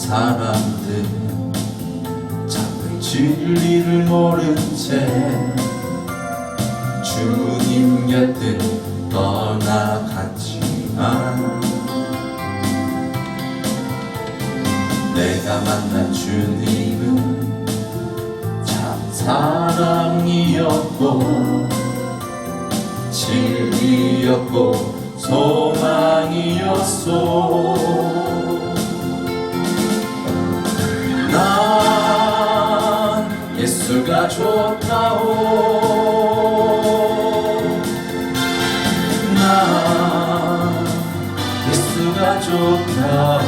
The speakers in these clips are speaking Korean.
사람들은 참된 진리를 모른 채 주님 곁을 떠나갔지만 내가 만난 주님은 참 사랑이었고 진리였고 소망이었소. 난 예수가 좋다오. 난 예수가 좋다오.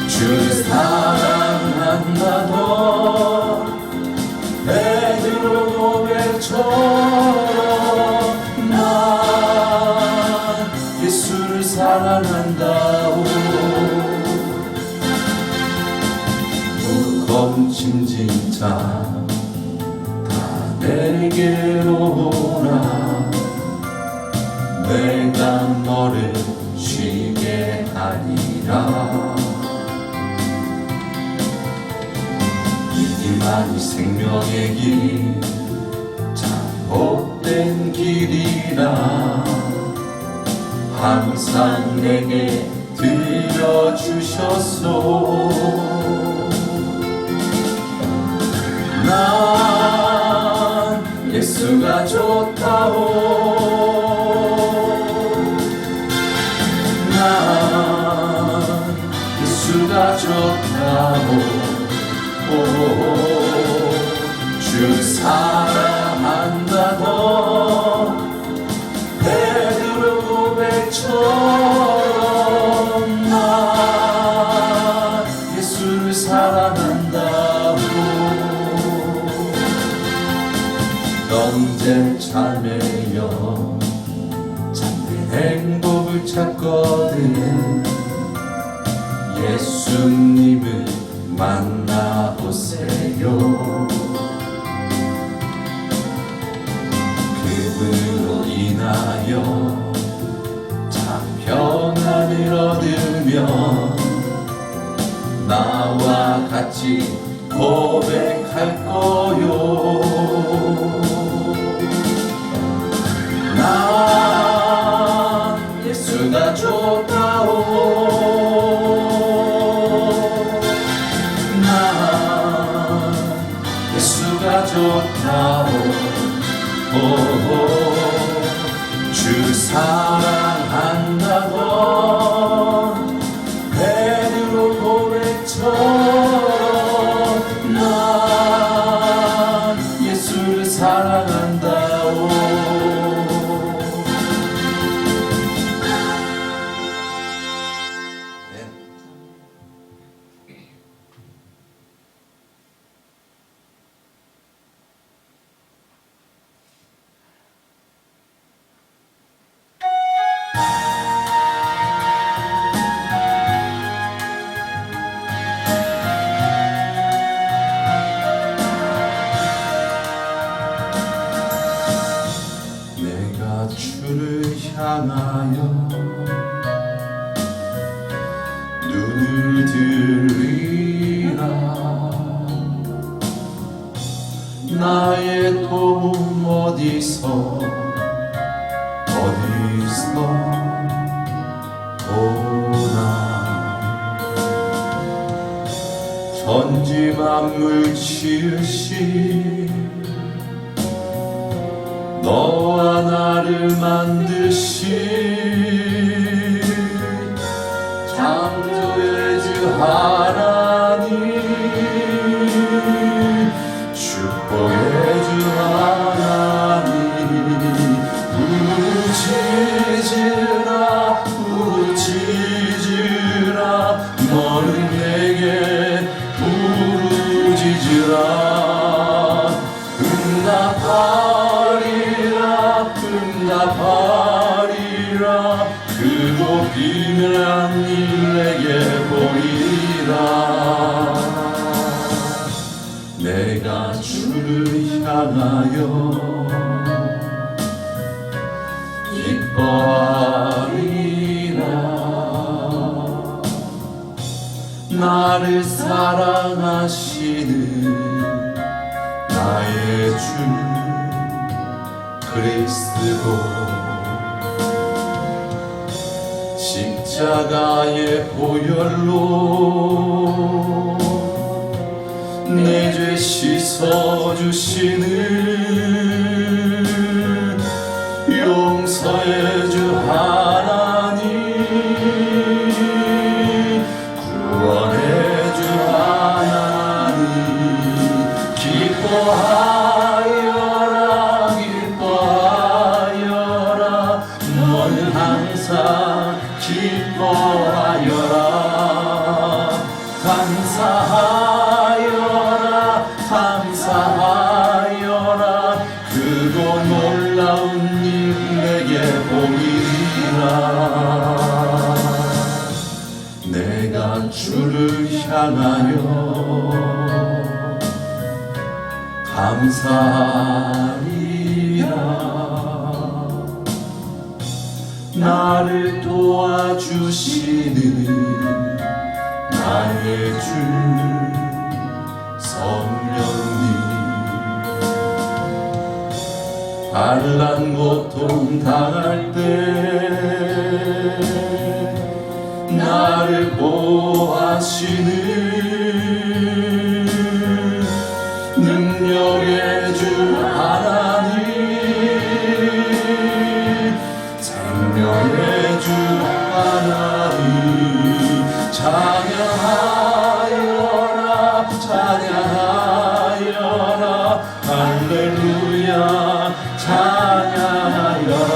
주를 사랑한다던 베드로 고백처럼 난 예수를 사랑한다오. 무거운 짐진 자 다 내게로 오라. 내가 너를 쉬게 하리라. 이 길만이 생명의 길 참 복된 길이라 항상 내게 들려주셨소. 난 예수가 좋다오. 난 예수가 좋다오. 주 사랑한다던 베드로 고백처럼 난 예수를 사랑한다고. 언제 참회여 참된 행복을 찾거든 예수님을 만나보세요. 그분으로 인하여 참 평안을 얻으며 나와 같이 고백할 거요. 난 예수가 좋다오. 난 예수가 좋다오. 주 사랑한다던 베드로 고백처럼 난 예수를 사랑한다오. 주를 향하여 눈을 들리라. 나의 도움 어디서 오나. 천지 만물 지으신 너와 나를 만드신 창조의 주 하나님, 축복의 주 하나님, 부르짖으라 너는 내게 부르짖으라. 응답하리라. 그 높이는 일 내게 보이라. 내가 주를 향하여 기뻐하리라. 나를 사랑하시는 나의 주 그리스도 십자가의 보혈로 내 죄 씻어주시는 용서의 주 하나님 구원의 주 하나님 기뻐하여라 기뻐하여라 너는 항상 기뻐하여라 감사하여라 감사하여라 크고 놀라운 일 내게 보이라 내가 주를 향하여 감사하리라 나를 도와주시는 나의 주 성령님 환난 고통 당할 때 나를 보호하시는 능력의 주 하나님 생명의 주 하나님 찬양하여라 찬양하여라 할렐루야 찬양하여라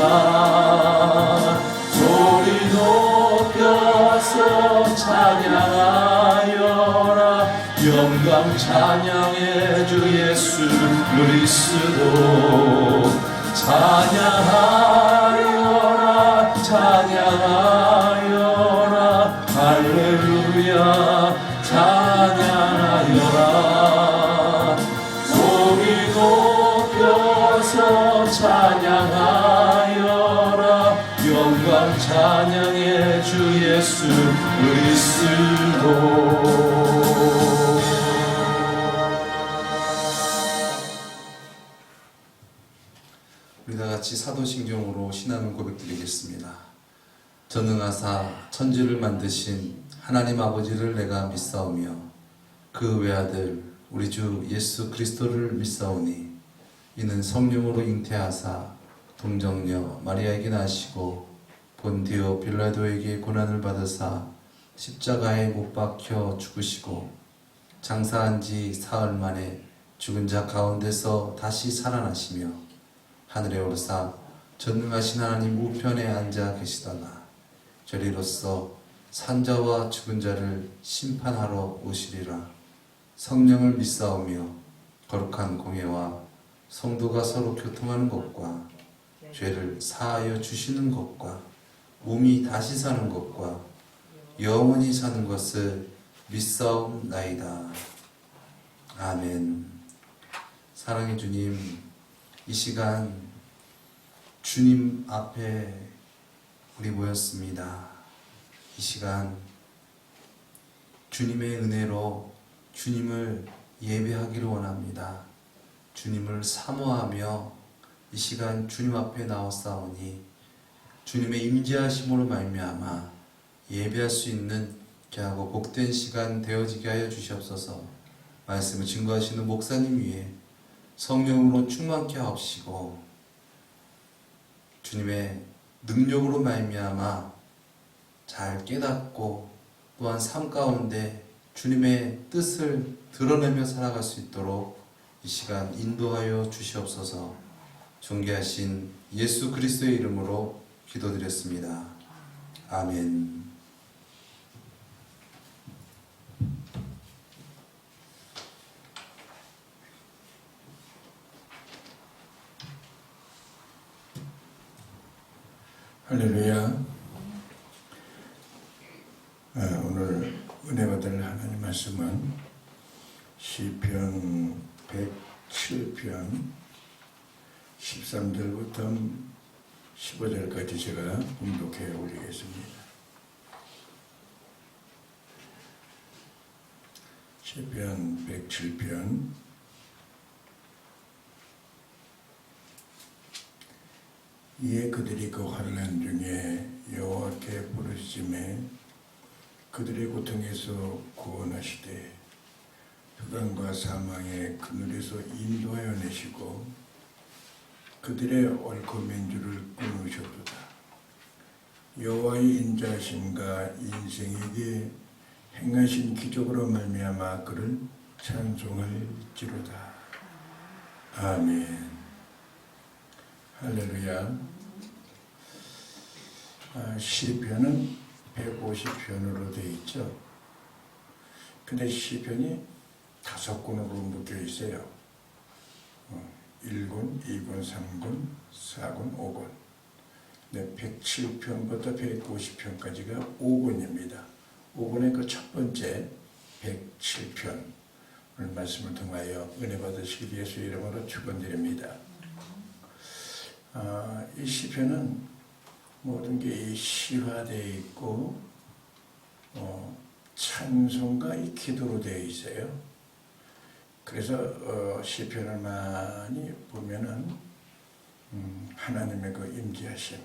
소리 높여서 찬양하여라 영광 찬양의 주 예수 그리스도 찬양하여라 찬양하여라 할렐루야 찬양하여라 소리 높여서 찬양하여라 영광 찬양의 주 예수 그리스도 우리 다같이 사도신경으로 신앙을 고백드리겠습니다. 전능하사 천지를 만드신 하나님 아버지를 내가 믿사오며 그 외아들 우리 주 예수 그리스도를 믿사오니 이는 성령으로 잉태하사 동정녀 마리아에게 나시고 본디오 빌라도에게 고난을 받으사 십자가에 못 박혀 죽으시고 장사한 지 사흘 만에 죽은 자 가운데서 다시 살아나시며 하늘에 오르사 전능하신 하나님 우편에 앉아 계시다가 저리로서 산자와 죽은 자를 심판하러 오시리라. 성령을 믿사오며 거룩한 공예와 성도가 서로 교통하는 것과 죄를 사하여 주시는 것과 몸이 다시 사는 것과 영원히 사는 것을 믿사옵나이다. 아멘. 사랑의 주님, 이 시간 주님 앞에 우리 모였습니다. 이 시간 주님의 은혜로 주님을 예배하기를 원합니다. 주님을 사모하며 이 시간 주님 앞에 나왔사오니 주님의 임재하심으로 말미암아 예배할 수 있는 귀하고 복된 시간 되어지게 하여 주시옵소서. 말씀을 증거하시는 목사님 위에 성령으로 충만케 하옵시고 주님의 능력으로 말미암아 잘 깨닫고 또한 삶 가운데 주님의 뜻을 드러내며 살아갈 수 있도록 이 시간 인도하여 주시옵소서. 존귀하신 예수 그리스도의 이름으로 기도드렸습니다. 아멘. 할렐루야. 오늘 은혜 받을 하나님 말씀은 시편 107편 13절부터 15절까지 제가 봉독해 올리겠습니다. 시편 107편 이에 그들이 그 환난 중에 여호와께 부르짖음에 그들의 고통에서 구원하시되 흑암과 사망의 그늘에서 인도하여 내시고 그들의 얽힌 줄을 끊으셨도다. 여호와의 인자하심과 인생에게 행하신 기적으로 말미암아 그를 찬송할지로다. 아멘. 할렐루야. 시편은 150편으로 되어 있죠. 근데 시편이 5권으로 묶여 있어요. 1권, 2권, 3권, 4권, 5권. 네, 107편부터 150편까지가 5권입니다. 5권의 그 첫 번째 107편 오늘 말씀을 통하여 은혜 받으시길 예수 이름으로 축원드립니다. 이 시편은 모든 게 시화되어 있고 찬송과 이 기도로 되어 있어요. 그래서 시편을 많이 보면은 하나님의 그 임재하심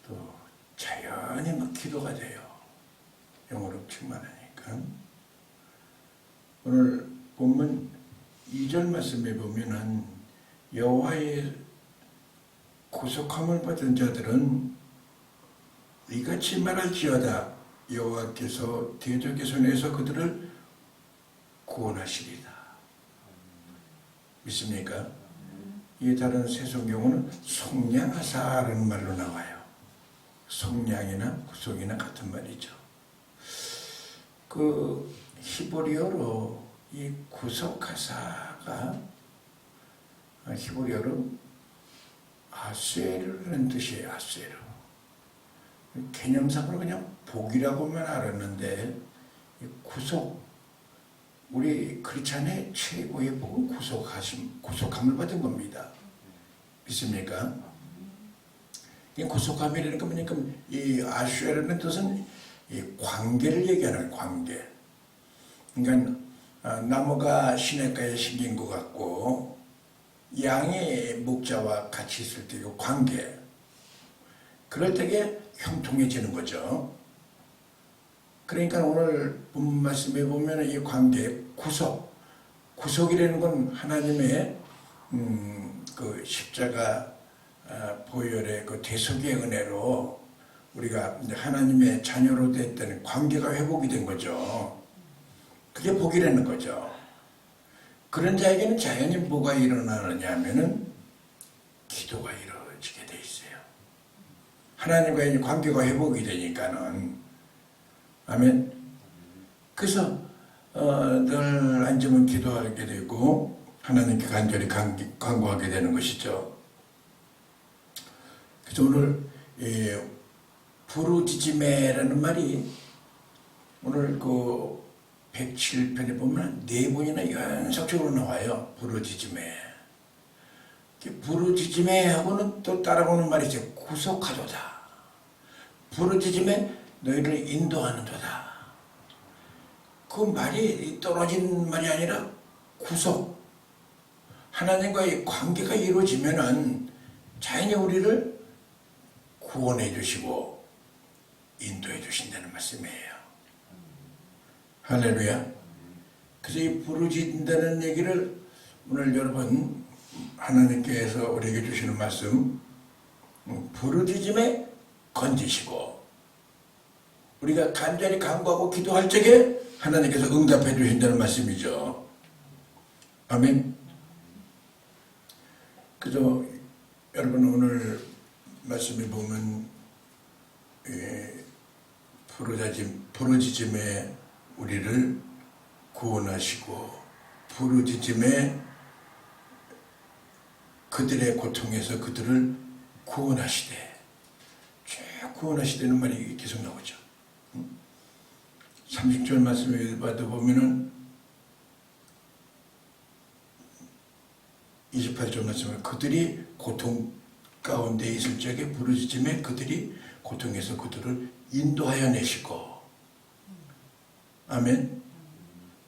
또 자연히 뭐 기도가 돼요. 영어로 충만하니까. 오늘 본문 2절 말씀에 보면은 여호와의 구속함을 받은 자들은 이같이 말할지어다. 여호와께서 대적의 손에서 그들을 구원하시리다. 믿습니까? 이 다른 세속경우는 속량하사라는 말로 나와요. 속량이나 구속이나 같은 말이죠. 그 히브리어로 이 구속하사가 히브리어로 아세르라는 뜻이에요. 아세르. 개념상으로 그냥 복이라고만 알았는데 구속, 우리 크리스찬의 최고의 복은 구속함을 받은 겁니다. 믿습니까? 이 구속함이라는 거 뭐냐면 이 아세르라는 뜻은 이 관계를 얘기하는 관계. 그러니까 나무가 시냇가에 심긴 것 같고 양이 목자와 같이 있을 때 그 관계. 그럴 때에 형통해지는 거죠. 그러니까 오늘 본 말씀에 보면 이 관계, 구속이라는 건 하나님의 그 십자가 보혈의 그 대속의 은혜로 우리가 이제 하나님의 자녀로 됐던 관계가 회복이 된 거죠. 그게 복이라는 거죠. 그런 자에게는 자연히 뭐가 일어나느냐 하면은 기도가 이루어지게 돼 있어요. 하나님과의 관계가 회복이 되니까는. 아멘. 그래서 늘 앉으면 기도하게 되고 하나님께 간절히 간구하게 되는 것이죠. 그래서 오늘 부르짖음에라는 말이 오늘 그 107편에 보면 4번이나 연속적으로 나와요. 부르짖음에. 부르짖음에 하고는 또 따라오는 말이 있어요. 구속하도다. 부르짖음에 너희를 인도하는도다. 그 말이 떨어진 말이 아니라 구속. 하나님과의 관계가 이루어지면은 자연히 우리를 구원해 주시고 인도해 주신다는 말씀이에요. 할렐루야. 그래서 이 부르짖는다는 얘기를 오늘 여러분 하나님께서 우리에게 주시는 말씀, 부르짖음에 건지시고 우리가 간절히 간구하고 기도할 적에 하나님께서 응답해 주신다는 말씀이죠. 아멘. 그래서 여러분 오늘 말씀에 보면 부르짖음에 우리를 구원하시고 부르짖음에 그들의 고통에서 그들을 구원하시되, 쭉 구원하시되는 말이 계속 나오죠. 30절 말씀을 받아보면은 28절 말씀을 그들이 고통 가운데 있을 적에 부르짖음에 그들이 고통에서 그들을 인도하여 내시고. 아멘.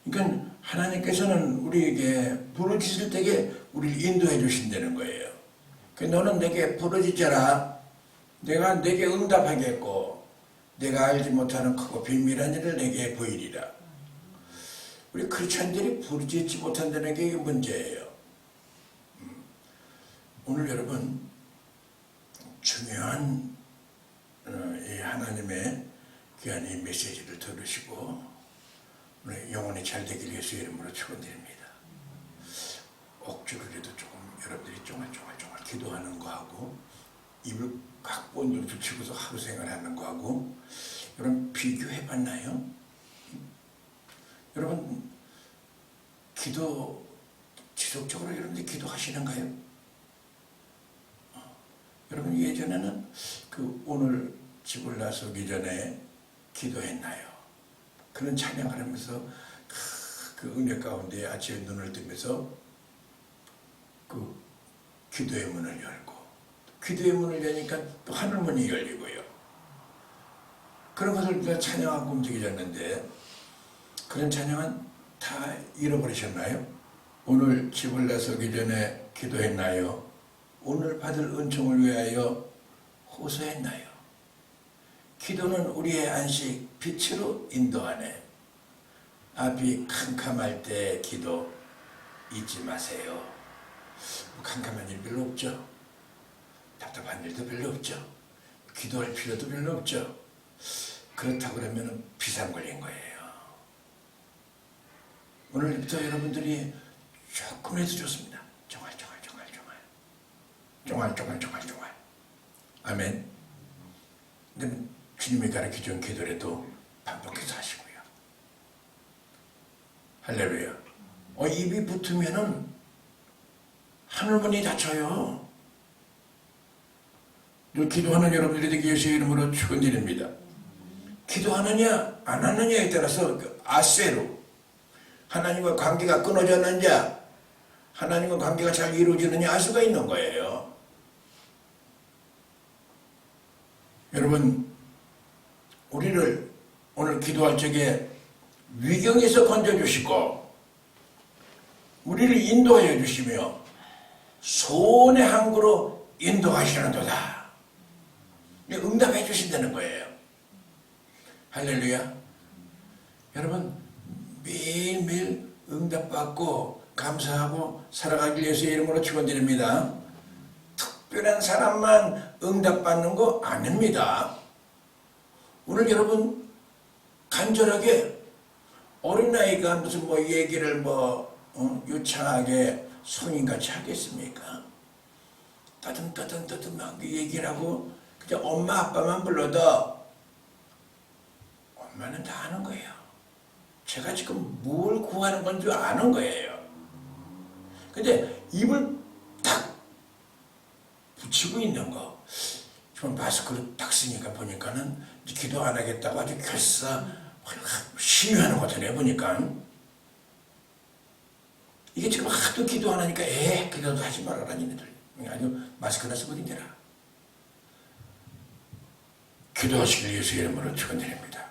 그러니까 하나님께서는 우리에게 부르짖을 때에 우리를 인도해 주신다는 거예요. 그 너는 내게 부르짖어라. 내가 내게 응답하겠고 내가 알지 못하는 크고 비밀한 일을 내게 보이리라. 우리 크리스찬들이 부르짖지 못한다는 게 문제예요. 오늘 여러분 중요한 이 하나님의 귀한 이 메시지를 들으시고 우리 영혼이 잘 되길 예수 이름으로 축원드립니다. 억지로라도 조금 여러분들이 쫑알쫑알 기도하는 거하고 입을 각본으로 붙이고서 하루 생활하는 거하고 여러분 비교해봤나요? 여러분 기도 지속적으로 여러분들이 기도하시는가요? 여러분 예전에는 그 오늘 집을 나서기 전에 기도했나요? 그런 찬양을 하면서 그 은혜 가운데 아침에 눈을 뜨면서 그 기도의 문을 열고 기도의 문을 여니까 또 하늘문이 열리고요. 그런 것을 우리가 찬양하고 움직여졌는데 그런 찬양은 다 잃어버리셨나요? 오늘 집을 나서기 전에 기도했나요? 오늘 받을 은총을 위하여 호소했나요? 기도는 우리의 안식 빛으로 인도하네. 앞이 캄캄할 때 기도 잊지 마세요. 캄캄한 일 별로 없죠. 답답한 일도 별로 없죠. 기도할 필요도 별로 없죠. 그렇다고 그러면 비상 걸린 거예요. 오늘부터 여러분들이 조금이라도 좋습니다. 정말 아멘. 근데 주님이 가르쳐준 기도라도 반복해서 하시고요. 할렐루야. 입이 붙으면은 하늘문이 닫혀요. 기도하는 여러분들이 되게 예수의 이름으로 축원드립니다. 기도하느냐 안 하느냐에 따라서 그 아세로 하나님과 관계가 끊어졌는지 하나님과 관계가 잘 이루어지느냐 알 수가 있는 거예요. 여러분 우리를 오늘 기도할 적에 위경에서 건져주시고 우리를 인도하여 주시며 소원의 항구로 인도하시는도다. 응답해 주신다는 거예요. 할렐루야. 여러분 매일매일 응답받고 감사하고 살아가길 예수의 이름으로 축원드립니다. 특별한 사람만 응답받는 거 아닙니다. 오늘 여러분 간절하게 어린아이가 무슨 얘기를 유창하게 성인같이 하겠습니까? 따듬따듬하게 얘기를 하고 그냥 엄마 아빠만 불러도 엄마는 다 아는 거예요. 제가 지금 뭘 구하는 건 줄 아는 거예요. 근데 입을 딱 붙이고 있는 거. 좀 마스크를 딱 쓰니까 보니까는 기도 안 하겠다고 아주 결사 시위하는 것 같으네 보니까. 이게 지금 하도 기도 안 하니까 기도도 하지 말아라 니네들. 아주 마스크나 쓰고 다니라. 기도하시길 예수의 이름으로 축원드립니다.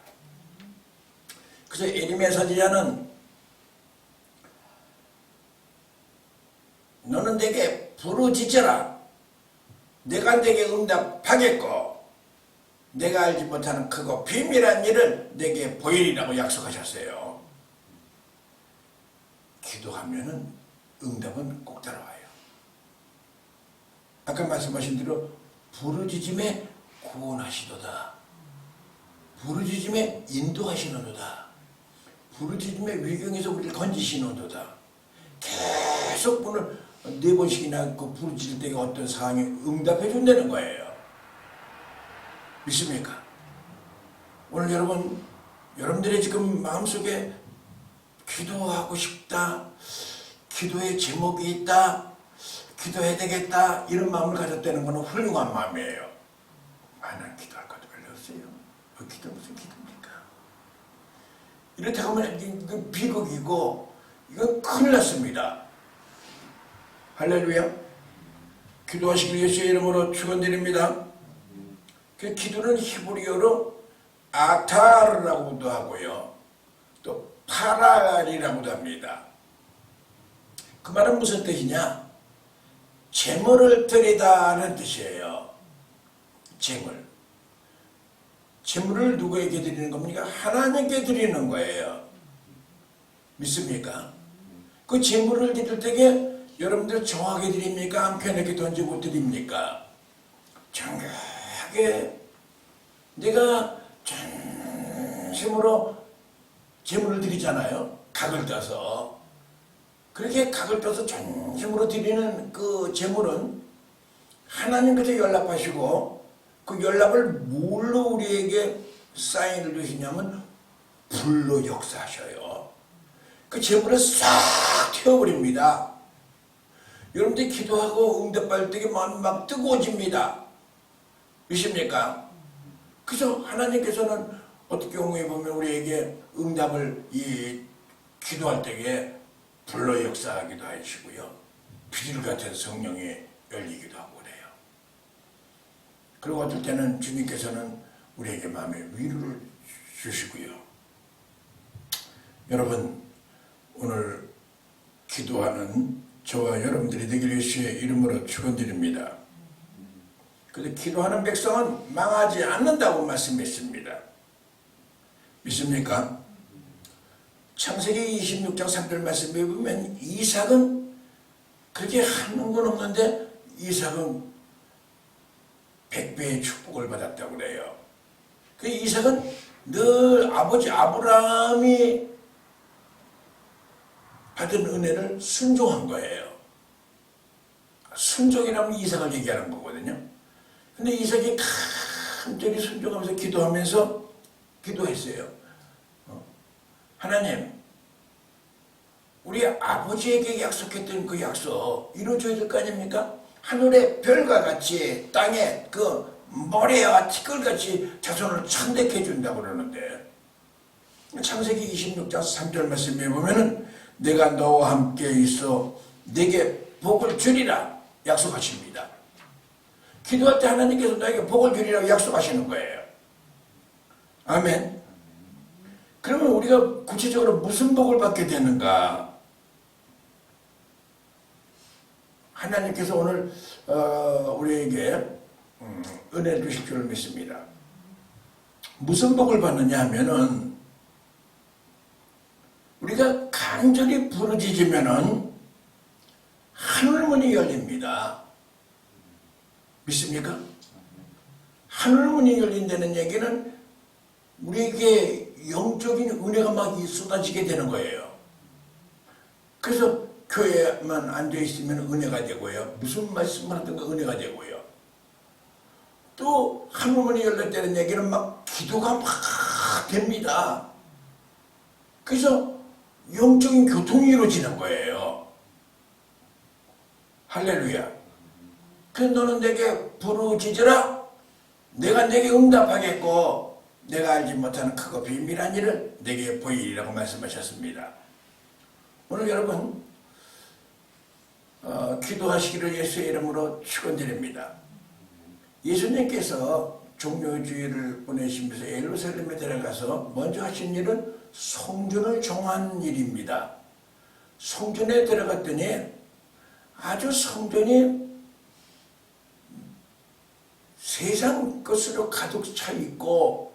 그래서 에리미야 선지자는 너는 내게 부르짖어라. 내가 내게 응답하겠고 내가 알지 못하는 크고 비밀한 일을 내게 보이리라고 약속하셨어요. 기도하면은 응답은 꼭 따라와요. 아까 말씀하신 대로 부르짖음에 구원하시도다. 부르짖음에 인도하시는도다. 부르짖음에 위경에서 우리를 건지시는도다. 계속 문을 4번씩이나 그 부르짖을 때가 어떤 상황에 응답해 준다는 거예요. 믿습니까? 오늘 여러분들의 지금 마음속에 기도하고 싶다, 기도의 제목이 있다, 기도해야 되겠다 이런 마음을 가졌다는 것은 훌륭한 마음이에요. 난 기도할 것도 별로 없어요. 기도 무슨 기도입니까? 이렇다고 하면 이건 비극이고 이건 큰일 났습니다. 할렐루야. 기도하시길 예수의 이름으로 축원드립니다. 그 기도는 히브리어로 아타르라고도 하고요. 또 파랄이라고도 합니다. 그 말은 무슨 뜻이냐? 재물을 드리다는 뜻이에요. 재물. 재물을 누구에게 드리는 겁니까? 하나님께 드리는 거예요. 믿습니까? 그 재물을 드릴 때에 여러분들 정확하게 드립니까? 한편에게 던지고 드립니까? 정확하게 내가 진심으로 재물을 드리잖아요. 각을 떠서. 그렇게 각을 떠서 전심으로 드리는 그 재물은 하나님께서 연락하시고 그 연락을 뭘로 우리에게 사인을 주시냐면 불로 역사하셔요. 그 재물을 싹 태워버립니다. 여러분들이 기도하고 응답받을 때 마음이 막 뜨거워집니다. 믿습니까? 그래서 하나님께서는 어떻게 경우에 보면 우리에게 응답을 기도할 때에 불로 역사하기도 하시고요. 비둘 같은 성령이 열리기도 하고 그래요. 그리고 어떨 때는 주님께서는 우리에게 마음의 위로를 주시고요. 여러분, 오늘 기도하는 저와 여러분들이 되기를 예수의 이름으로 축원드립니다. 그런데 기도하는 백성은 망하지 않는다고 말씀했습니다. 믿습니까? 창세기 26장 3절 말씀에 보면 이삭은 그렇게 하는 건 없는데 이삭은 100배의 축복을 받았다고 그래요. 그 이삭은 늘 아버지 아브라함이 받은 은혜를 순종한 거예요. 순종이라면 이삭을 얘기하는 거거든요. 근데 이삭이 간절히 순종하면서 기도하면서 기도했어요. 하나님, 우리 아버지에게 약속했던 그 약속 이루어져야 될 거 아닙니까? 하늘의 별과 같이 땅에 그 모래와 티끌같이 자손을 창대케 해준다고 그러는데 창세기 26장 3절 말씀에 보면은 내가 너와 함께 있어 내게 복을 주리라 약속하십니다. 기도할 때 하나님께서 너에게 복을 주리라고 약속하시는 거예요. 아멘. 그러면 우리가 구체적으로 무슨 복을 받게 되는가? 하나님께서 오늘 우리에게 은혜를 주실 줄 믿습니다. 무슨 복을 받느냐 하면은 우리가 간절히 부르짖으면은 하늘문이 열립니다. 믿습니까? 하늘문이 열린다는 얘기는 우리에게 영적인 은혜가 막 쏟아지게 되는 거예요. 그래서 교회만 앉아있으면 은혜가 되고요. 무슨 말씀을 하든가 은혜가 되고요. 또 하늘문이 열렸다는 얘기는 막 기도가 막 됩니다. 그래서 영적인 교통이 이루어지는 거예요. 할렐루야. 그래서 너는 내게 부르짖으라. 내가 내게 응답하겠고 내가 알지 못하는 크고 비밀한 일을 내게 보이리라고 말씀하셨습니다. 오늘 여러분 기도하시기를 예수의 이름으로 축원드립니다. 예수님께서 종료주의를 보내시면서 예루살렘에 들어가서 먼저 하신 일은 성전을 정한 일입니다. 성전에 들어갔더니 아주 성전이 세상 것으로 가득 차 있고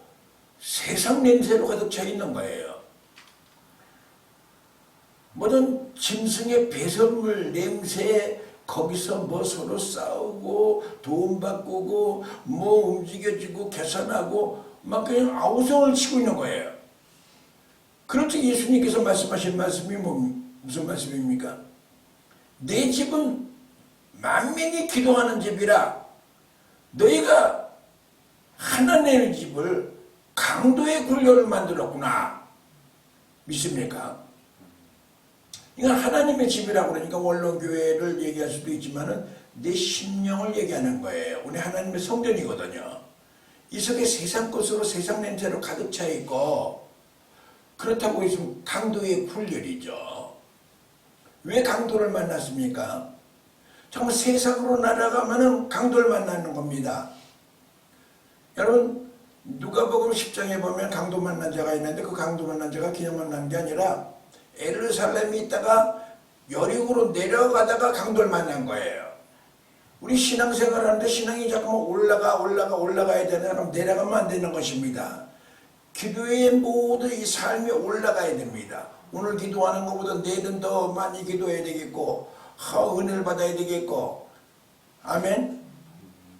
세상 냄새로 가득 차 있는 거예요. 모든 짐승의 배설물 냄새에 거기서 뭐 서로 싸우고 돈 바꾸고 뭐 움직여지고 계산하고 막 그냥 아우성을 치고 있는 거예요. 그럴 때 예수님께서 말씀하신 말씀이 무슨 말씀입니까? 내 집은 만민이 기도하는 집이라 너희가 하나님의 집을 강도의 굴려를 만들었구나. 믿습니까? 이건 하나님의 집이라고 그러니까 원로교회를 얘기할 수도 있지만은 내 심령을 얘기하는 거예요. 우리 하나님의 성전이거든요. 이 속에 세상 것으로 세상 냄새로 가득 차 있고 그렇다고 있으면 강도의 굴열이죠. 왜 강도를 만났습니까? 정말 세상으로 날아가면은 강도를 만나는 겁니다. 여러분 누가복음 10장에 보면 강도 만난 자가 있는데 그 강도 만난 자가 그냥 만난 게 아니라 예루살렘에 있다가 여리고로 내려가다가 강도를 만난 거예요. 우리 신앙생활 하는데 신앙이 자꾸만 올라가야 되는 사람 내려가면 안 되는 것입니다. 기도의 모든 이 삶이 올라가야 됩니다. 오늘 기도하는 것보다 내일은 더 많이 기도해야 되겠고 은혜를 받아야 되겠고 아멘.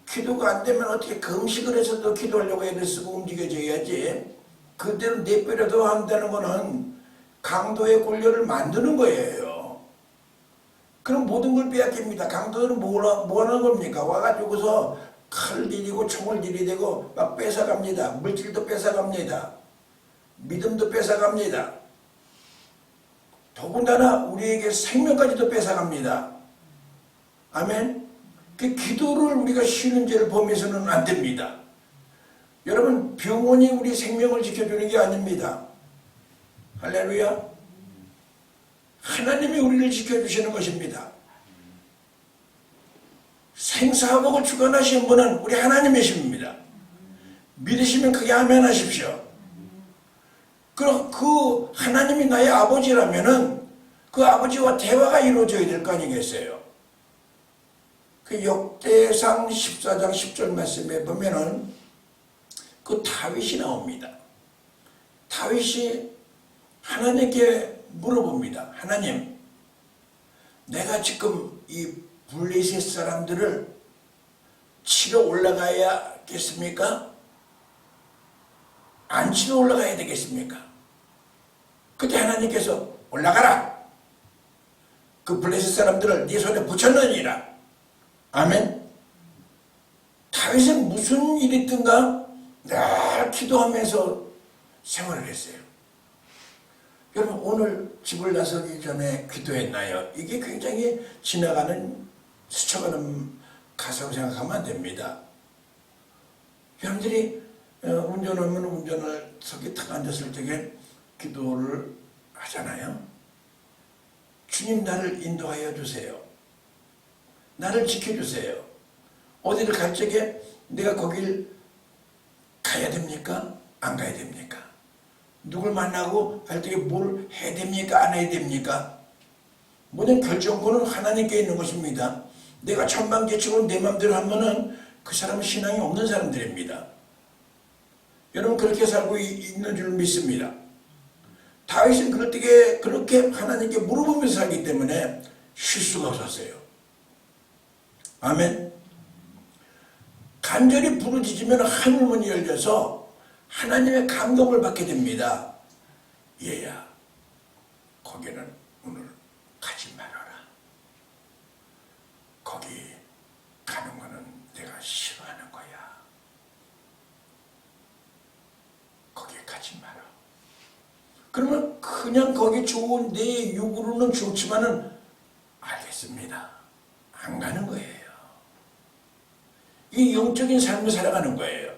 기도가 안 되면 어떻게 금식을 해서도 기도하려고 애를 쓰고 움직여져야지. 그대로 내버려둬 한다는 것은 강도의 권력을 만드는 거예요. 그럼 모든 걸 빼앗깁니다. 강도들은 뭐 하는 겁니까? 와가지고서 칼을 들이고 총을 들이대고 막 뺏어갑니다. 물질도 뺏어갑니다. 믿음도 뺏어갑니다. 더군다나 우리에게 생명까지도 뺏어갑니다. 아멘. 그 기도를 우리가 쉬는 죄를 범해서는 안 됩니다. 여러분, 병원이 우리 생명을 지켜주는 게 아닙니다. 할렐루야. 하나님이 우리를 지켜주시는 것입니다. 생사복을 주관하시는 분은 우리 하나님이십니다. 믿으시면 크게 아멘 하십시오. 그럼 그 하나님이 나의 아버지라면은 그 아버지와 대화가 이루어져야 될 거 아니겠어요? 그 역대상 14장 10절 말씀에 보면은 그 다윗이 나옵니다. 다윗이 하나님께 물어봅니다. 하나님, 내가 지금 이 블레셋 사람들을 치러 올라가야겠습니까? 안 치러 올라가야 되겠습니까? 그때 하나님께서 올라가라. 그 블레셋 사람들을 네 손에 붙였느니라. 아멘. 다윗은 무슨 일이 있든가 늘 기도하면서 생활을 했어요. 여러분, 오늘 집을 나서기 전에 기도했나요? 이게 굉장히 지나가는 스쳐가는 가사로 생각하면 안 됩니다. 여러분들이 운전하면 운전을 석에 탁 앉았을 적에 기도를 하잖아요. 주님, 나를 인도하여 주세요. 나를 지켜주세요. 어디를 갈 적에 내가 거길 가야 됩니까? 안 가야 됩니까? 누굴 만나고 갈 적에 뭘 해야 됩니까? 안 해야 됩니까? 모든 결정권은 하나님께 있는 것입니다. 내가 천방지축으로 내 맘대로 하면은 그 사람은 신앙이 없는 사람들입니다. 여러분, 그렇게 살고 있는 줄 믿습니다. 다윗은 그럴 때 그렇게 하나님께 물어보면서 살기 때문에 실수가 없었어요. 아멘. 간절히 부르짖으면 하늘문이 열려서 하나님의 감동을 받게 됩니다. 얘야, 거기는 오늘 가지 말아라. 거기 가는 거는 내가 싫어하는 거야. 거기 가지 마라. 그러면 그냥 거기 좋은 내 육으로는 좋지만은 알겠습니다. 안 가는 거예요. 이 영적인 삶을 살아가는 거예요.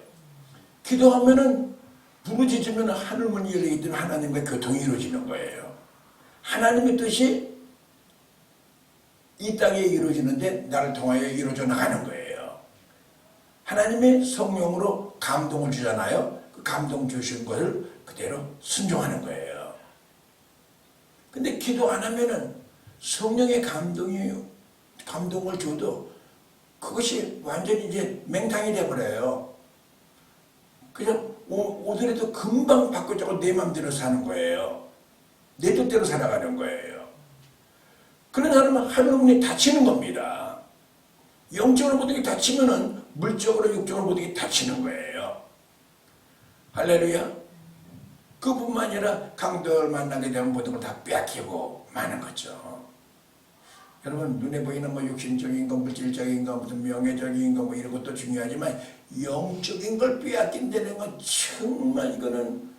기도하면은 부르짖으면 하늘문이 열리기 때문에 하나님과 교통이 이루어지는 거예요. 하나님의 뜻이 이 땅에 이루어지는데 나를 통하여 이루어져 나가는 거예요. 하나님의 성령으로 감동을 주잖아요. 그 감동 주신 것을 그대로 순종하는 거예요. 근데 기도 안 하면은 성령의 감동을 줘도 그것이 완전히 이제 맹탕이 돼버려요. 그냥 오더라도 금방 바꾸자고 내 맘대로 사는 거예요. 내 뜻대로 살아가는 거예요. 그런 사람은 하늘문이 닫히는 겁니다. 영적으로 모든 게 닫히면은 물적으로 육적으로 모든 게 닫히는 거예요. 할렐루야. 그뿐만 아니라 강도를 만나게 되면 모든 걸 다 빼앗기고 마는 거죠. 여러분, 눈에 보이는 뭐 육신적인 거, 물질적인 거, 무슨 명예적인 거 뭐 이런 것도 중요하지만 영적인 걸 빼앗긴다는 건 정말 이거는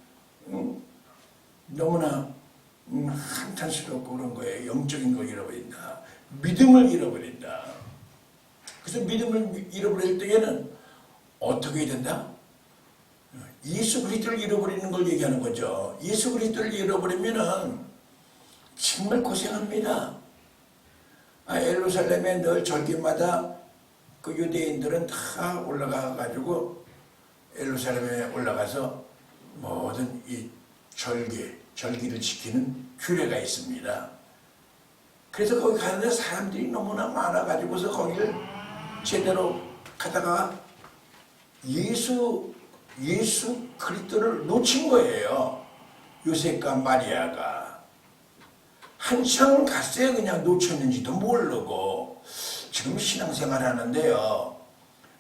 너무나 한탄스럽고 그런 거예요. 영적인 걸 잃어버린다. 믿음을 잃어버린다. 그래서 믿음을 잃어버릴 때에는 어떻게 해야 된다? 예수 그리스도를 잃어버리는 걸 얘기하는 거죠. 예수 그리스도를 잃어버리면은 정말 고생합니다. 예루살렘에 늘 절기마다 그 유대인들은 다 올라가 가지고 예루살렘에 올라가서 모든 이 절기를 지키는 규례가 있습니다. 그래서 거기 가는데 사람들이 너무나 많아가지고서 거기를 제대로 가다가 예수 그리스도를 놓친 거예요. 요셉과 마리아가 한참 갔어요. 그냥 놓쳤는지도 모르고. 지금 신앙생활 하는데요,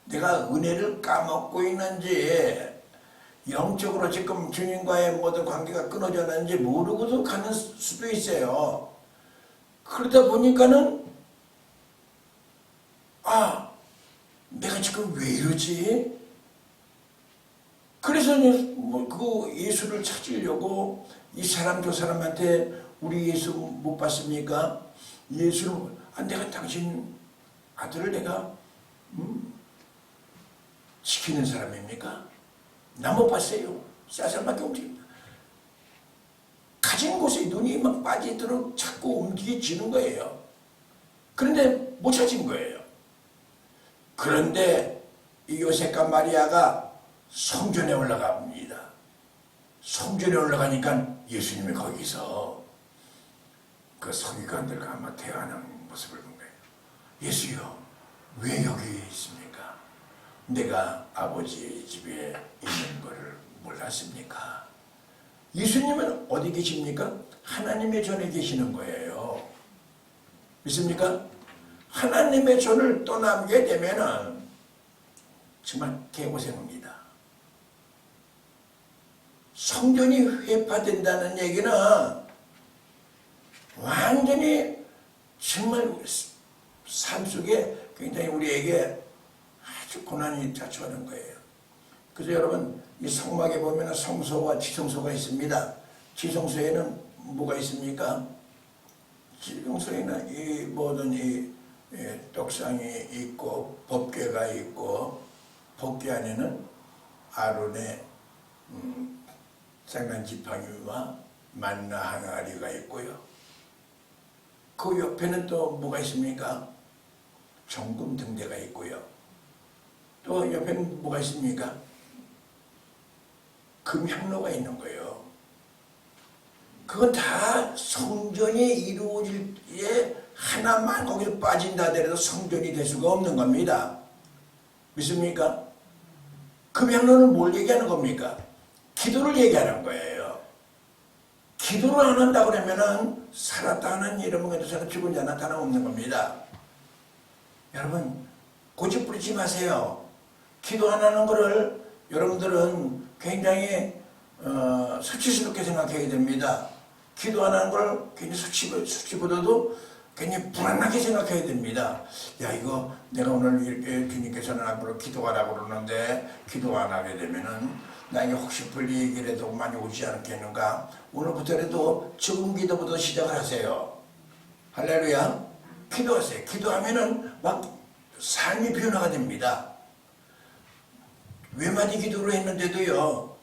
내가 은혜를 까먹고 있는지 영적으로 지금 주님과의 모든 관계가 끊어졌는지 모르고도 가는 수도 있어요. 그러다 보니까는 내가 지금 왜 이러지? 그래서 그 예수를 찾으려고 이 사람 저 사람한테 우리 예수 못 봤습니까? 예수는 내가 당신 아들을 내가 지키는 사람입니까? 나 못 봤어요. 쌀쌀밖에 움직입니다. 가진 곳에 눈이 막 빠지도록 자꾸 움직여지는 거예요. 그런데 못 찾은 거예요. 그런데 이 요셉과 마리아가 성전에 올라갑니다. 성전에 올라가니까 예수님이 거기서 그 서기관들과 아마 대화하는 모습을 본 거예요. 예수요, 왜 여기 있습니까? 내가 아버지의 집에 있는 것을 몰랐습니까? 예수님은 어디 계십니까? 하나님의 전에 계시는 거예요. 믿습니까? 하나님의 전을 떠나게 되면은 정말 개고생입니다. 성전이 회파된다는 얘기는 완전히 정말 삶 속에 굉장히 우리에게 아주 고난이 자초하는 거예요. 그래서 여러분, 이 성막에 보면 성소와 지성소가 있습니다. 지성소에는 뭐가 있습니까? 지성소에는 이 모든 이 떡상이 있고 법궤가 있고, 법궤 안에는 아론의 생난 지팡이와 만나 항아리가 있고요. 그 옆에는 또 뭐가 있습니까? 정금 등대가 있고요. 또 옆에는 뭐가 있습니까? 금향로가 있는 거예요. 그건 다 성전이 이루어질 때 하나만 거기서 빠진다 하더라도 성전이 될 수가 없는 겁니다. 믿습니까? 금향로는 뭘 얘기하는 겁니까? 기도를 얘기하는 거예요. 기도를 안 한다 그러면은 살았다 하는 이름은 그래서 죽은 자 나타나 없는 겁니다. 여러분, 고집 부리지 마세요. 기도 안 하는 거를 여러분들은 굉장히 수치스럽게 생각하게 됩니다. 기도 안 하는 걸 굉장히 수치보다도 굉장히 불안하게 생각해야 됩니다. 야, 이거 내가 오늘 이렇게 주님께서는 앞으로 기도하라고 그러는데 기도 안 하게 되면은 나에게 혹시 불이익이라도 많이 오지 않겠는가? 오늘부터라도 적은 기도부터 시작을 하세요. 할렐루야. 기도하세요. 기도하면은 막 삶이 변화가 됩니다. 외마디 기도를 했는데도요,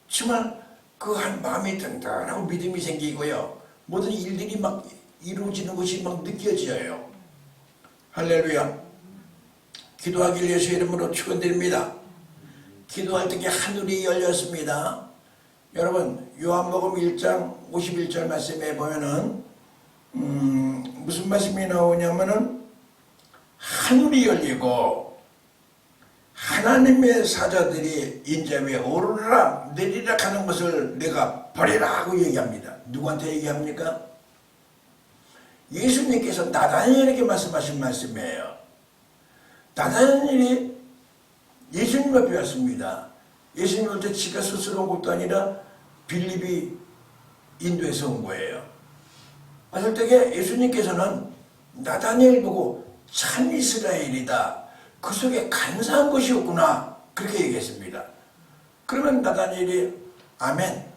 정말 그 한 마음이 든든하고 믿음이 생기고요, 모든 일들이 막 이루어지는 것이 막 느껴져요. 할렐루야. 기도하길 예수 이름으로 축원드립니다. 기도할 때 하늘이 열렸습니다. 여러분, 요한복음 1장 51절 말씀에 보면은 무슨 말씀이 나오냐면은 하늘이 열리고 하나님의 사자들이 인자 위에 오르라 내리라 하는 것을 내가 보리라 하고 얘기합니다. 누구한테 얘기합니까? 예수님께서 나다니엘에게 말씀하신 말씀이에요. 나다니엘이 예수님 앞에 왔습니다. 예수님 올 때 지가 스스로 온 것도 아니라 빌립이 인도에서 온 거예요. 왔을 때에 예수님께서는 나다니엘 보고 참 이스라엘이다, 그 속에 간사한 것이 없구나, 그렇게 얘기했습니다. 그러면 나다니엘이 아멘,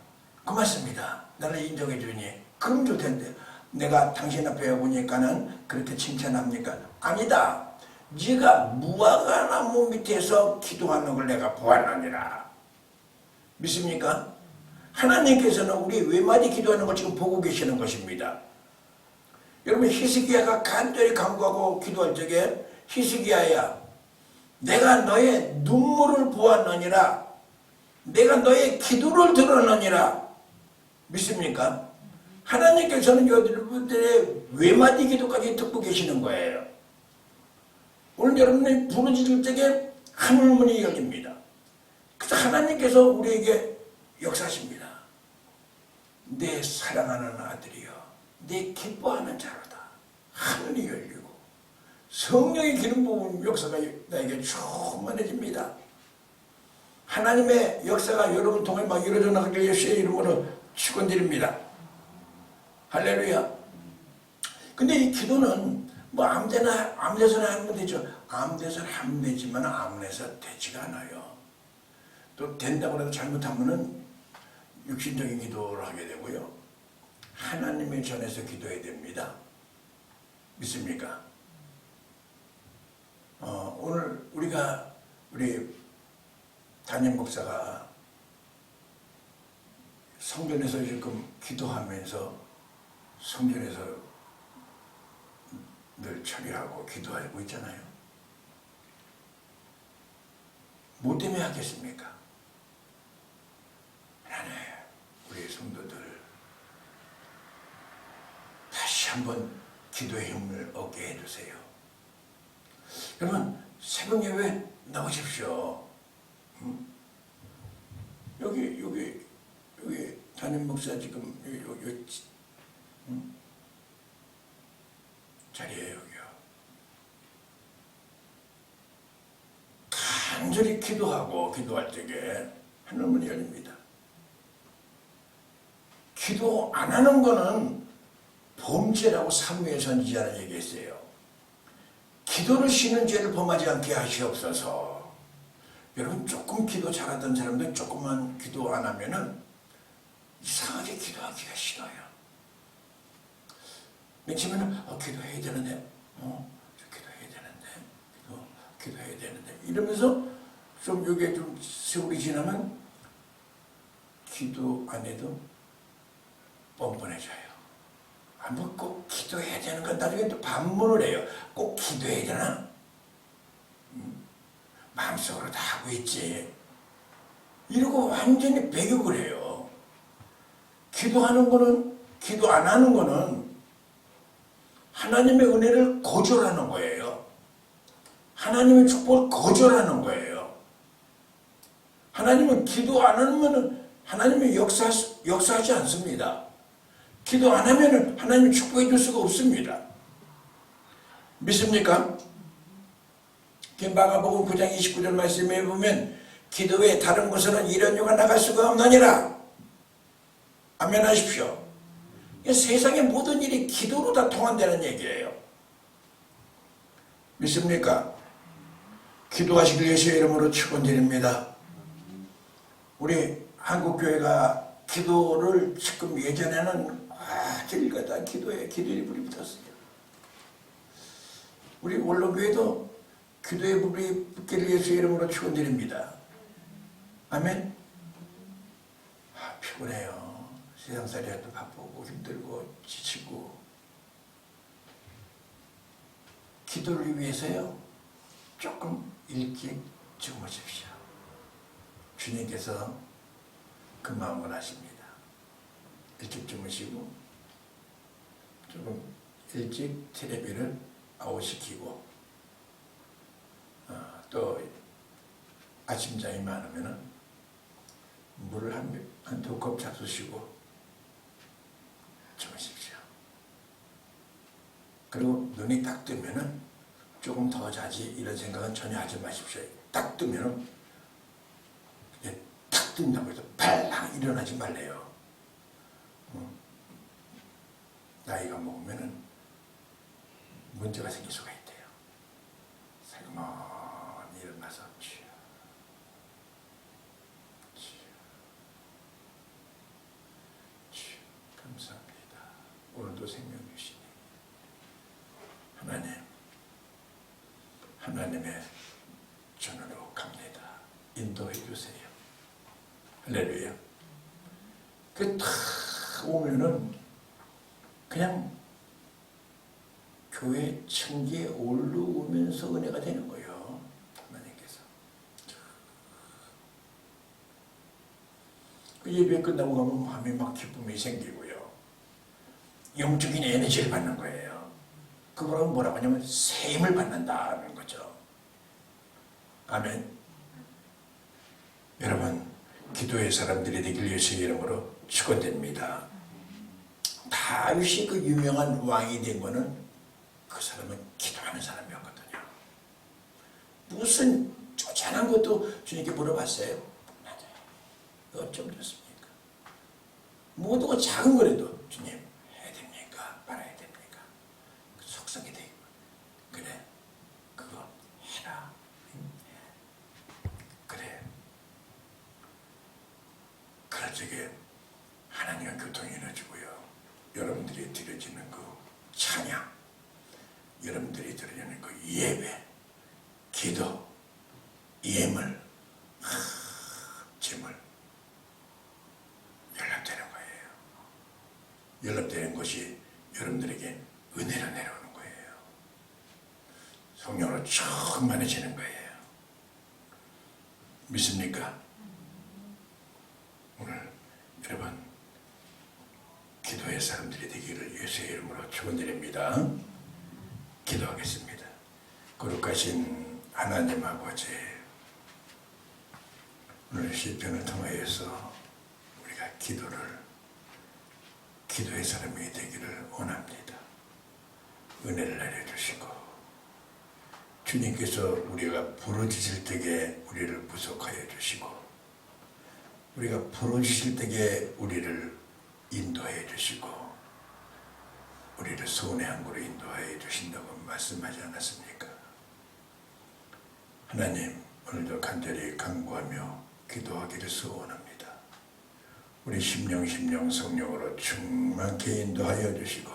고맙습니다, 나를 인정해 주니 그럼 좋을 텐데 내가 당신 앞에 오니까는 그렇게 칭찬합니까? 아니다. 네가 무화과나무 밑에서 기도하는 걸 내가 보았느니라. 믿습니까? 하나님께서는 우리 외마디 기도하는 걸 지금 보고 계시는 것입니다. 여러분, 히스기야가 간절히 간구하고 기도할 적에 히스기야야, 내가 너의 눈물을 보았느니라. 내가 너의 기도를 들었느니라. 믿습니까? 하나님께서는 여러분들의 외마디 기도까지 듣고 계시는 거예요. 오늘 여러분이 부르짖을 때에 하늘문이 열립니다. 그래서 하나님께서 우리에게 역사하십니다. 내 사랑하는 아들이여, 내 기뻐하는 자로다. 하늘이 열리고 성령의 기름 부은 역사가 나에게 충만해집니다. 하나님의 역사가 여러분 통해 막 이루어져 나가길 예수의 이름으로 축원드립니다. 할렐루야. 근데 이 기도는 뭐 아무데서나 하면 되죠. 아무데서나 하면 되지만 아무데서 되지가 않아요. 또 된다고 해도 잘못하면은 육신적인 기도를 하게 되고요. 하나님의 전에서 기도해야 됩니다. 믿습니까? 오늘 우리 담임 목사가 성전에서 지금 기도하면서 성전에서 늘 처리하고 기도하고 있잖아요. 뭐 때문에 하겠습니까? 하나님, 우리 성도들 다시 한번 기도의 힘을 얻게 해주세요. 여러분, 새벽 예배 나오십시오. 여기 담임 목사 지금 여기 자리에 여기요. 간절히 기도할 적에 하늘문이 열립니다. 기도 안 하는 거는 범죄라고 사무엘 선지자는 얘기했어요. 기도를 쉬는 죄를 범하지 않게 하시옵소서. 여러분, 조금 기도 잘하던 사람들 조금만 기도 안 하면은 이상하게 기도하기가 싫어요. 맨 처음에는 기도해야 되는데, 기도해야 되는데 이러면서 좀 이게 좀 세월이 지나면 기도 안 해도 뻔뻔해져요. 뭐 꼭 기도해야 되는 건 나중에 또 반문을 해요. 꼭 기도해야 되나? 마음속으로 다 하고 있지. 이러고 완전히 배격을 해요. 기도하는 거는, 기도 안 하는 거는 하나님의 은혜를 거절하는 거예요. 하나님의 축복을 거절하는 거예요. 하나님은 기도 안 하면 하나님이 역사하지 않습니다. 기도 안 하면 하나님이 축복해 줄 수가 없습니다. 믿습니까? 마가복음 9장 29절 말씀에 보면 기도 외에 다른 곳에는 이런 유가 나갈 수가 없느니라. 아멘 하십시오. 세상의 모든 일이 기도로 다 통한다는 얘기예요. 믿습니까? 기도하시길 예수의 이름으로 축원드립니다. 우리 한국교회가 기도를 지금 예전에는 길가다 기도에 불이 붙었어요. 우리 원로교회도 기도에 불이 붙기를 예수의 이름으로 축원드립니다. 아멘. 피곤해요. 세상살이라도 바쁘고 힘들고 지치고. 기도를 위해서요, 조금 일찍 주무십시오. 주님께서 그 마음을 아십니다. 일찍 주무시고 조금 일찍 테레비를 아웃시키고 또 아침잠이 많으면 물을 한 두 컵 잡수시고 주무십시오. 그리고 눈이 딱 뜨면은 조금 더 자지 이런 생각은 전혀 하지 마십시오. 딱 뜨면은 탁 뜬다고 해서 발랑 일어나지 말래요. 나이가 먹으면은 문제가 생길 수가 있대요. 살그머니 일어나서 감사합니다. 오늘도 생명 주시니 하나님의 전으로 갑니다. 인도해 주세요. 할렐루야. 그 탁 오면은 그냥 교회 층기에 올라오면서 은혜가 되는 거예요. 하나님께. 그 예배 끝나고 가면 마음에 막 기쁨이 생기고요. 영적인 에너지를 받는 거예요. 그거는 뭐라고 하냐면 새 힘을 받는다는 거죠. 아멘. 여러분, 기도의 사람들이 되길 예수의 이름으로 축원드립니다. 다윗이 그 유명한 왕이 된 거는 그 사람은 기도하는 사람이었거든요. 무슨 쪼잔한 것도 주님께 물어봤어요. 맞아요. 어쩜 좋습니까? 모두가 작은 거라도 주님 해야 됩니까? 말아야 됩니까? 속삭이 돼. 그래, 그거 해라. 그래. 그럴 적에 하나님과 교통이 이루어지고요. 여러분들이 드려지는 그 찬양, 여러분들이 드려지는 그 예배, 기도, 예물, 재물 연락되는 거예요. 연락되는 것이 여러분들에게 은혜로 내려오는 거예요. 성령으로 충만해지는 거예요. 믿습니까? 오늘 여러분 기도의 사람들이 되기를 예수의 이름으로 축원드립니다. 기도하겠습니다. 거룩하신 하나님 아버지, 오늘 시편을 통하여서 우리가 기도의 사람이 되기를 원합니다. 은혜를 내려주시고 주님께서 우리가 부르짖을 때에 우리를 구속하여 주시고 우리가 부르짖을 때에 우리를 인도해 주시고 우리를 소원의 항구로 인도해 주신다고 말씀하지 않았습니까? 하나님, 오늘도 간절히 간구하며 기도하기를 소원합니다. 우리 심령 성령으로 충만케 인도하여 주시고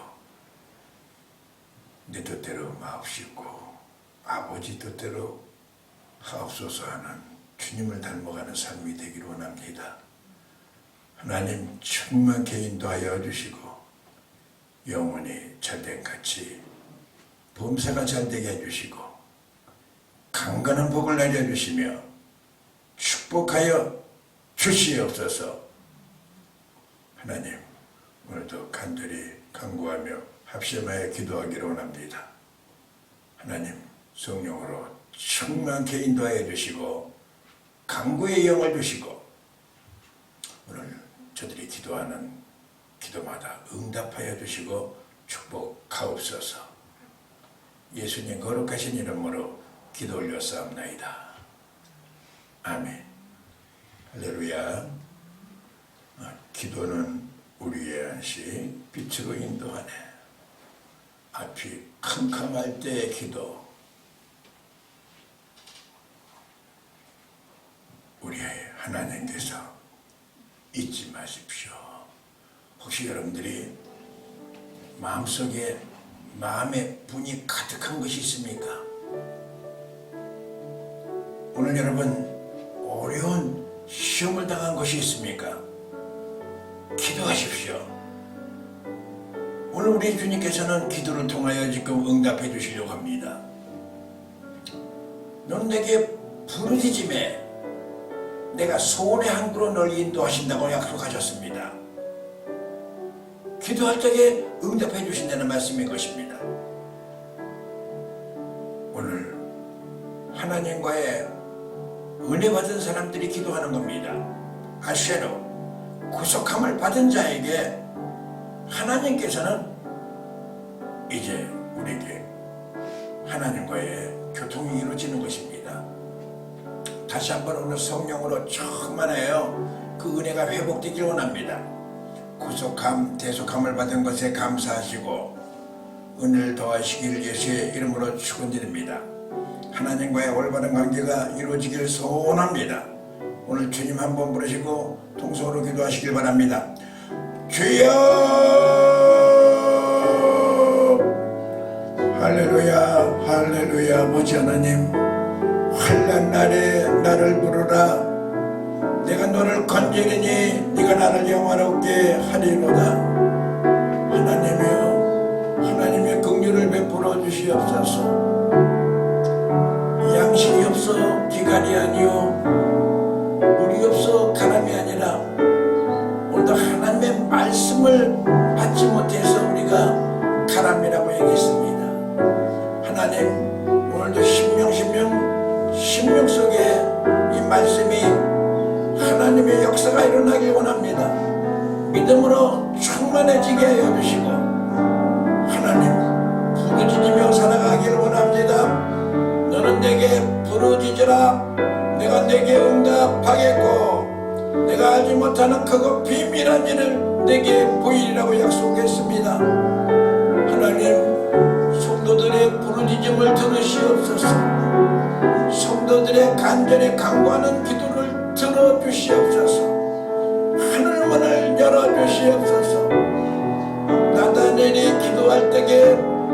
내 뜻대로 마옵시고 아버지 뜻대로 하옵소서 하는 주님을 닮아가는 삶이 되기를 원합니다. 하나님 충만케 인도하여 주시고 영원히 잘된 같이 범사가 잘되게 해주시고 강건한 복을 내려주시며 축복하여 주시옵소서. 하나님, 오늘도 간절히 간구하며 합심하여 기도하기를 원합니다. 하나님, 성령으로 충만케 인도하여 주시고 간구의 영을 주시고 오늘 저들이 기도하는 기도마다 응답하여 주시고 축복하옵소서. 예수님 거룩하신 이름으로 기도 올렸사옵나이다. 아멘. 할렐루야. 기도는 우리의 안식 빛으로 인도하네. 앞이 캄캄할 때의 기도, 우리의 하나님께서 잊지 마십시오. 혹시 여러분들이 마음속에 마음의 분이 가득한 것이 있습니까? 오늘 여러분 어려운 시험을 당한 것이 있습니까? 기도하십시오. 오늘 우리 주님께서는 기도를 통하여 지금 응답해 주시려고 합니다. 너는 내게 부르짖음에 내가 소원의 항구로 널 인도하신다고 약속하셨습니다. 기도할 적에 응답해 주신다는 말씀인 것입니다. 오늘 하나님과의 은혜 받은 사람들이 기도하는 겁니다. 아쉐로 구속함을 받은 자에게 하나님께서는 이제 우리에게 하나님과의 교통이 이루어지는 것입니다. 다시 한번 오늘 성령으로 충만하여 그 은혜가 회복되길 원합니다. 구속함, 대속함을 받은 것에 감사하시고 은혜를 더하시길 예수의 이름으로 축원드립니다. 하나님과의 올바른 관계가 이루어지기를 소원합니다. 오늘 주님 한번 부르시고 통성으로 기도하시길 바랍니다. 주여! 할렐루야, 할렐루야. 아버지 하나님, 환난 날에 나를 부르라. 내가 너를 건지리니 네가 나를 영화롭게 하리로다. 하나님이여, 하나님의 긍휼을 베풀어 주시옵소서. 양식이 없어 기갈이 아니요 물이 없어 가람이 아니라 하나님의 역사가 일어나길 원합니다. 믿음으로 충만해지게 하여 주시고 하나님 부르짖으며 살아가길 원합니다. 너는 내게 부르짖으라 내가 내게 응답하겠고 내가 알지 못하는 크고 비밀한 일을 내게 보이리라고 약속했습니다. 하나님 성도들의 부르짖음을 들으시옵소서. 성도들의 간절히 간구하는 기도를 들어주시옵소서. 하늘문을 열어주시옵소서. 나다넬이 기도할 때에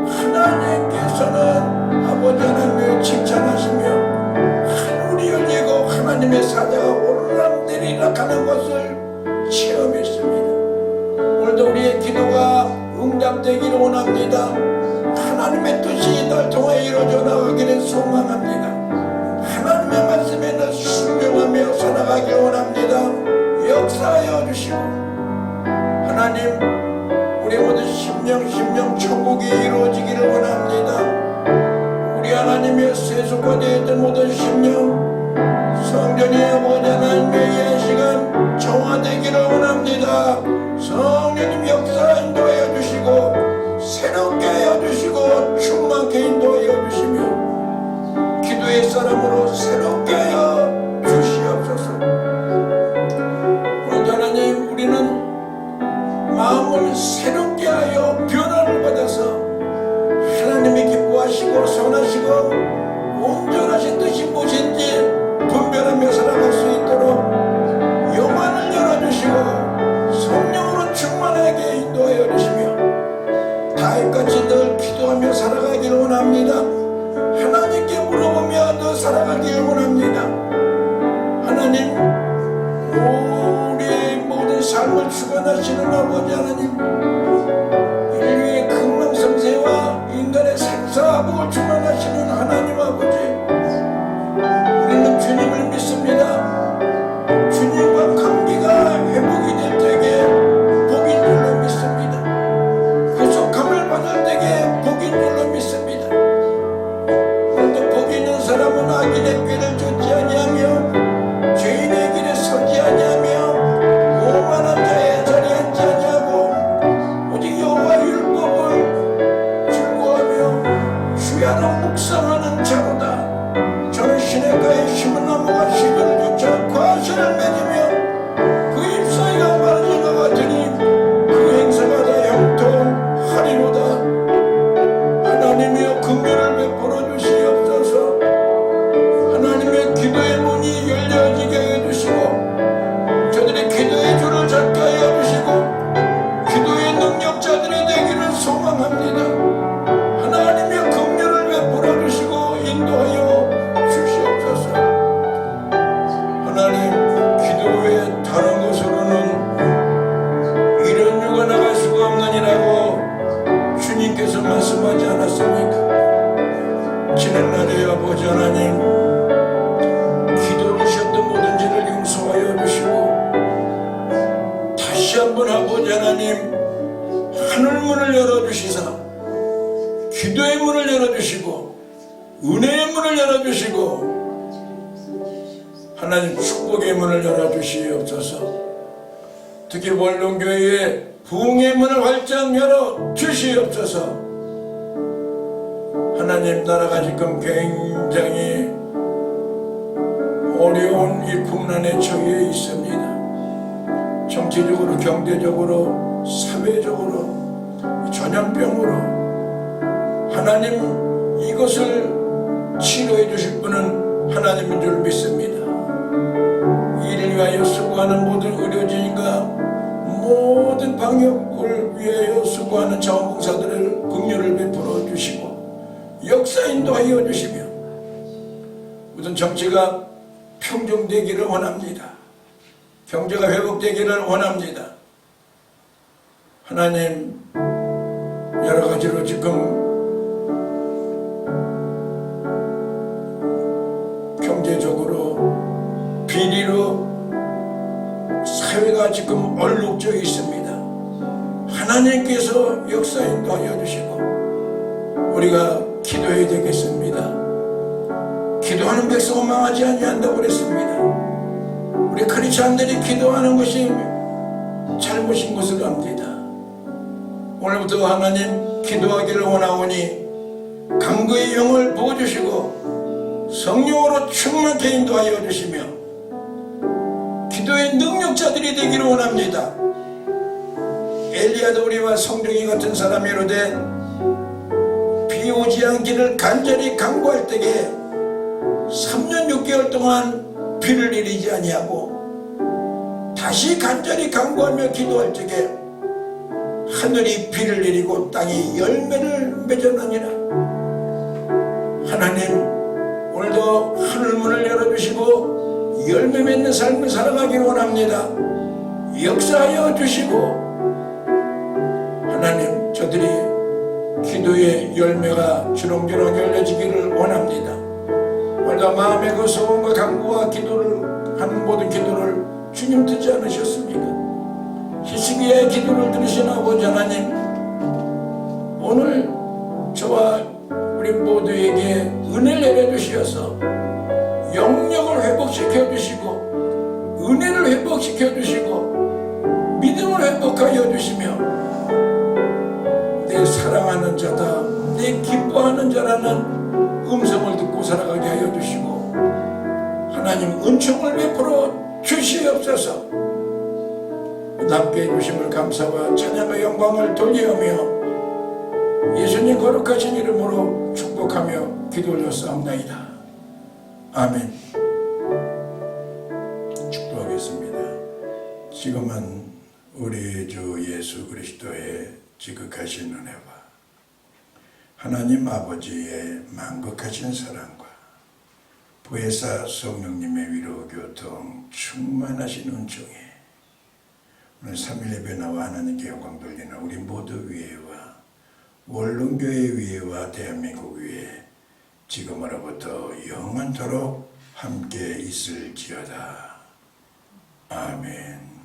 하나님께서는 아버지 하나님을 칭찬하시며 하늘이 열리고 하나님의 사자가 오르락내리락 하는 것을 체험했습니다. 오늘도 우리의 기도가 응답되기를 원합니다. 하나님의 뜻이 날 통해 이루어져 나가기를 소망합니다. 하나님의 말씀에 늘 순종하며 살아가길 원합니다. 역사하여 주시고 하나님 우리 모두 심령 천국이 이루어지기를 원합니다. 우리 하나님의 세속화되어 있던 모든 심령 성전이 아버지 하나님의 이 시간 정화되기를 원합니다. 성령님 역사 인도하여 주시고 새롭게 하여 주시고 충만케 인도하여 주시며 기도의 사람으로 새롭게 하여 주시옵소서. 오늘 하나님 우리는 마음을 새롭게 하여 변화를 받아서 하나님이 기뻐하시고 선하시고 온전하신 뜻이 무엇인지 분별하며 살아갈 수 있도록 영안을 열어주시고 성령으로 충만하게 인도하여 주시며 다윗같이 늘 기도하며 살아가기를 원합니다. 하나님께 물어보며 늘 살아가기를 원합니다. 하나님 우리의 모든 삶을 주관하시는 아버지 하나님 인류의 흥망성쇠와 인간의 생사복을 주관하시는 하나님 아버지 우리는 주님을 믿습니다. 주님과 관계가 회복이 될 때에 복인 줄로 믿습니다. 구속함을 받을 때에 복인 줄로 믿습니다. 오늘도 복 있는 사람은 악인의 꾀를 쫓지 아니하며 죄인의 길에 서지 아니하며 오만한 자의 자리에 앉지 아니하고 오직 여호와의 율법을 즐거워하며 주야로 묵상하는 자로다. 저는 시냇가에 심은 나무가 씨를 쫓아 과실을 맺으며 그 잎사이가 마르진 것 같으니 그 행사가 다 형통하리로다. 하나님이여 긍휼을 베풀어 주시옵소서. 하나님의 기도의 문이 열려지게 해주시고 저들의 기도의 줄을 잡게 하여 주시고 기도의 능력자들이 되기를 소망합니다. 하나님의 긍휼을 베풀어 주시고 인도하여 주시옵소서. 하나님 기도 외에 다른 곳으로는 이런 유가 나갈 수가 없느니라고 주님께서 말씀하지 않았습니까? 지난날에 아버지 하나님 기도로 쉬었던 모든 죄를 용서하여 주시고 다시 한번 아버지 하나님 하늘문을 열어주시사 기도의 문을 열어주시고 은혜의 문을 열어주시고 하나님 축복의 문을 열어주시옵소서. 특히 원룸교회의 부흥의 문을 활짝 열어주시옵소서. 하나님 나라가 지금 굉장히 어려운 이 풍란에 처해 있습니다. 정치적으로 경제적으로 사회적으로 전염병으로 하나님 이것을 치료해 주실 분은 하나님인 줄 믿습니다. 이를 위하여 수고하는 모든 의료진과 모든 방역을 위하여 수고하는 자원봉사들을 긍휼을 베풀어 주시고 역사 인도하여 주시며 모든 정치가 평정되기를 원합니다. 경제가 회복되기를 원합니다. 하나님 여러 가지로 지금 경제적으로 비리로 사회가 지금 얼룩져 있습니다. 하나님께서 역사 인도하여 주시고 우리가 기도해야 되겠습니다. 기도하는 백성은 망하지 아니한다고 그랬습니다. 우리 크리스찬들이 기도하는 것이 잘못인 것을 압니다. 오늘부터 하나님 기도하기를 원하오니 강구의 영을 부어주시고 성령으로 충만케 인도하여 주시며 기도의 능력자들이 되기를 원합니다. 엘리야도 우리와 성령이 같은 사람이로되 비 오지 않기를 간절히 간구할 때에 3년 6개월 동안 비를 내리지 아니하고 다시 간절히 간구하며 기도할 적에 하늘이 비를 내리고 땅이 열매를 맺어나니라. 하나님 오늘도 하늘문을 열어주시고 열매 맺는 삶을 살아가기를 원합니다. 역사하여 주시고 하나님 저들이 기도의 열매가 주렁주렁 열려지기를 원합니다. 오늘도 마음의 그 소원과 간구와 기도를 하는 모든 기도를 주님 듣지 않으셨습니까? 히스기야의 기도를 들으신 아버지 하나님, 오늘 저와 우리 모두에게 은혜를 내려주시어서 영역을 회복시켜 주시고 은혜를 회복시켜 주시고 믿음을 회복하여 주시며 내 사랑하는 자다, 내 기뻐하는 자라는 음성을 듣고 살아가게 하여 주시고 하나님 은총을 베풀어 주시옵소서. 남게 해주심을 감사와 찬양과 영광을 돌리하며 예수님 거룩하신 이름으로 축복하며 기도 올렸사옵나이다. 아멘. 축복하겠습니다. 지금은 우리 주 예수 그리스도의 지극하신 은혜와 하나님 아버지의 만극하신 사랑과 부회사 성령님의 위로 교통 충만하신 은총에 오늘 3일 예배 나와 하나님께 영광 돌리는 우리 모두 위에와 원룸교회 위에와 대한민국 위에 지금으로부터 영원토록 함께 있을지어다. 아멘.